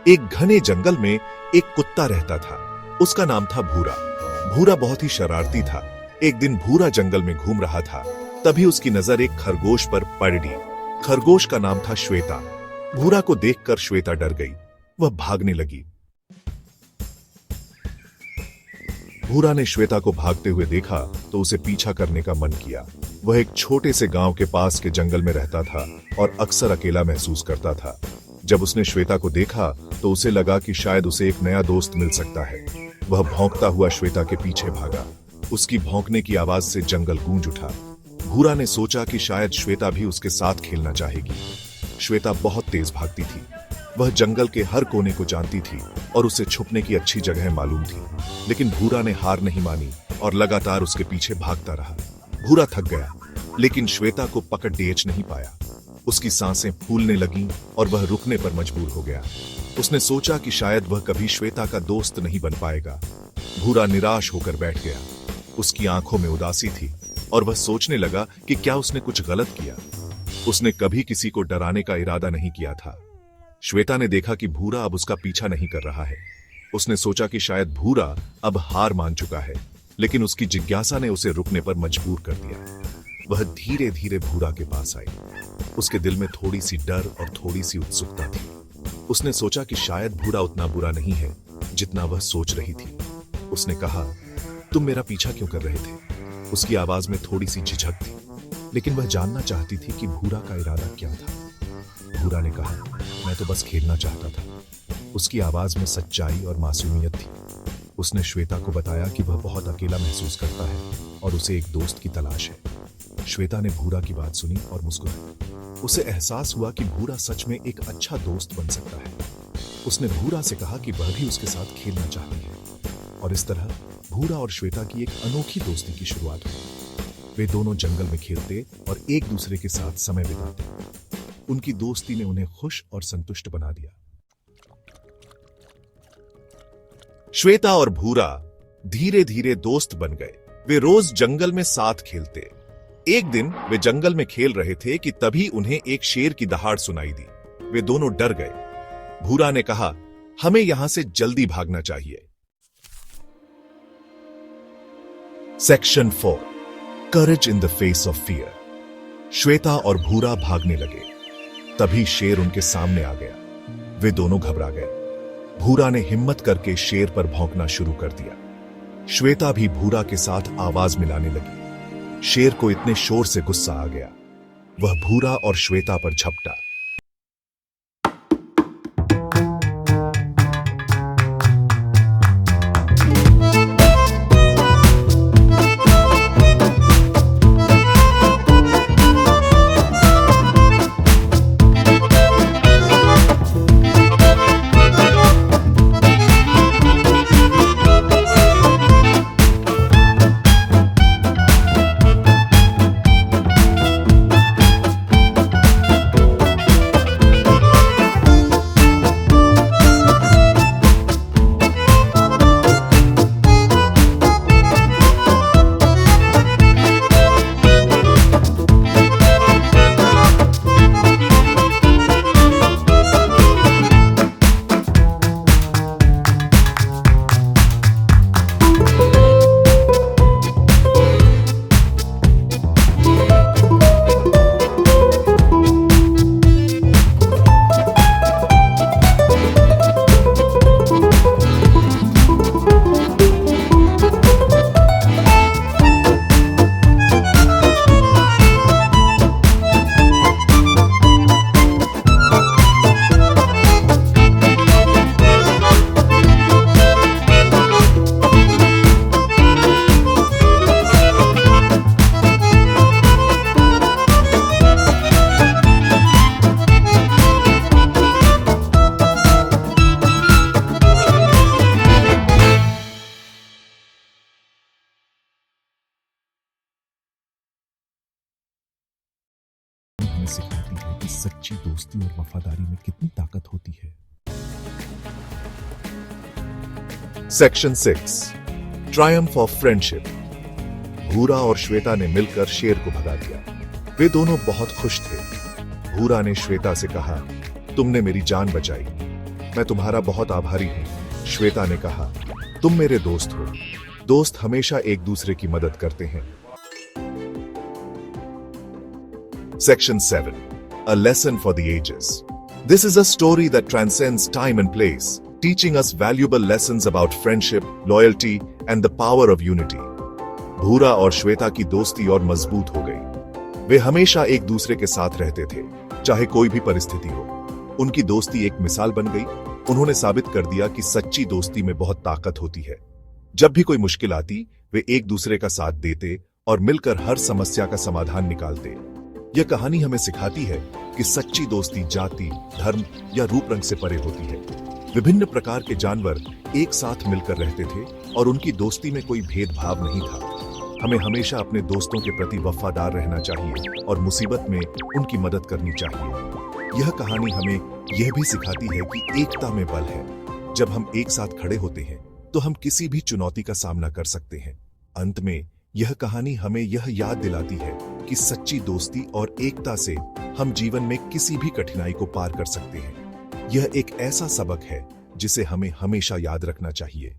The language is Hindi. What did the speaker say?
एक घने जंगल में एक कुत्ता रहता था। उसका नाम था भूरा। भूरा बहुत ही शरारती था। एक दिन भूरा जंगल में घूम रहा था, तभी उसकी नजर एक खरगोश पर पड़ी। खरगोश का नाम था श्वेता। भूरा को देखकर श्वेता डर गई। वह भागने लगी। भूरा ने श्वेता को भागते हुए देखा तो उसे पीछा करने का मन किया। वह एक छोटे से गांव के पास के जंगल में रहता था और अक्सर अकेला महसूस करता था। जब उसने श्वेता को देखा तो उसे लगा कि शायद उसे एक नया दोस्त मिल सकता है। वह भौंकता हुआ श्वेता के पीछे भागा। उसकी भौंकने की आवाज से जंगल गूंज उठा। भूरा ने सोचा कि शायद श्वेता भी उसके साथ खेलना चाहेगी। श्वेता बहुत तेज भागती थी। वह जंगल के हर कोने को जानती थी और उसे छुपने की अच्छी जगह मालूम थी। लेकिन भूरा ने हार नहीं मानी और लगातार उसके पीछे भागता रहा। भूरा थक गया, लेकिन श्वेता को पकड़ डेच नहीं पाया। उसकी सांसें फूलने लगीं और वह रुकने पर मजबूर हो गया। उसने सोचा कि शायद वह कभी श्वेता का दोस्त नहीं बन पाएगा। भूरा निराश होकर बैठ गया। उसकी आंखों में उदासी थी और वह सोचने लगा कि क्या उसने कुछ गलत किया। उसने कभी किसी को डराने का इरादा नहीं किया था। श्वेता ने देखा कि भूरा अब उसका पीछा नहीं कर रहा है। उसने सोचा कि शायद भूरा अब हार मान चुका है, लेकिन उसकी जिज्ञासा ने उसे रुकने पर मजबूर कर दिया। वह धीरे धीरे भूरा के पास आई। उसके दिल में थोड़ी सी डर और थोड़ी सी उत्सुकता थी। उसने सोचा कि शायद भूरा उतना बुरा नहीं है जितना वह सोच रही थी। उसने कहा, तुम मेरा पीछा क्यों कर रहे थे? उसकी आवाज में थोड़ी सी झिझक थी, लेकिन वह जानना चाहती थी कि भूरा का इरादा क्या था। भूरा ने कहा, मैं तो बस खेलना चाहता था। उसकी आवाज में सच्चाई और मासूमियत थी। उसने श्वेता को बताया कि वह बहुत अकेला महसूस करता है और उसे एक दोस्त की तलाश है। श्वेता ने भूरा की बात सुनी और मुस्कुराई। उसे एहसास हुआ कि भूरा सच में एक अच्छा दोस्त बन सकता है। उसने भूरा से कहा कि वह भी उसके साथ खेलना चाहती है और इस तरह भूरा और श्वेता की एक अनोखी दोस्ती की शुरुआत हुई। वे दोनों जंगल में खेलते और एक दूसरे के साथ समय बिताते। उनकी दोस्ती ने उन्हें खुश और संतुष्ट बना दिया। श्वेता और भूरा धीरे धीरे दोस्त बन गए। वे रोज जंगल में साथ खेलते। एक दिन वे जंगल में खेल रहे थे कि तभी उन्हें एक शेर की दहाड़ सुनाई दी। वे दोनों डर गए। भूरा ने कहा, हमें यहां से जल्दी भागना चाहिए। Section 4, courage in the face of fear. Shweta और भूरा भागने लगे। तभी शेर उनके सामने आ गया। वे दोनों घबरा गए। भूरा ने हिम्मत करके शेर पर भौंकना शुरू कर दिया। श्वेता भी भूरा के साथ आवाज मिलाने लगी। शेर को इतने शोर से गुस्सा आ गया। वह भूरा और श्वेता पर झपटा। सिखाती है कि सच्ची दोस्ती और वफादारी में कितनी ताकत होती है। Section 6, Triumph of friendship. भूरा और श्वेता ने मिलकर शेर को भगा दिया। वे दोनों बहुत खुश थे। भूरा ने श्वेता से कहा, तुमने मेरी जान बचाई। मैं तुम्हारा बहुत आभारी हूँ, श्वेता ने कहा। तुम मेरे दोस्त हो। दोस्त हमेशा एक दूसरे की मदद करते हैं। Section 7. A lesson for the ages. This is a story that transcends time and place, teaching us valuable lessons about friendship, loyalty, and the power of unity. भूरा और श्वेता की दोस्ती और मजबूत हो गई। वे हमेशा एक दूसरे के साथ रहते थे, चाहे कोई भी परिस्थिति हो। उनकी दोस्ती एक मिसाल बन गई। उन्होंने साबित कर दिया कि सच्ची दोस्ती में बहुत ताकत होती है। जब भी कोई मुश्किल आती, वे एक दूसरे का साथ देते और मिलकर हर समस्या का समाधान निकालते। यह कहानी हमें सिखाती है कि सच्ची दोस्ती जाति, धर्म या रूप रंग से परे होती है। विभिन्न प्रकार के जानवर एक साथ मिलकर रहते थे और उनकी दोस्ती में कोई भेदभाव नहीं था। हमें हमेशा अपने दोस्तों के प्रति वफादार रहना चाहिए और मुसीबत में उनकी मदद करनी चाहिए। यह कहानी हमें यह भी सिखाती है कि एकता में बल है। जब हम एक साथ खड़े होते हैं तो हम किसी भी चुनौती का सामना कर सकते हैं। अंत में यह कहानी हमें यह याद दिलाती है कि सच्ची दोस्ती और एकता से हम जीवन में किसी भी कठिनाई को पार कर सकते हैं। यह एक ऐसा सबक है जिसे हमें हमेशा याद रखना चाहिए।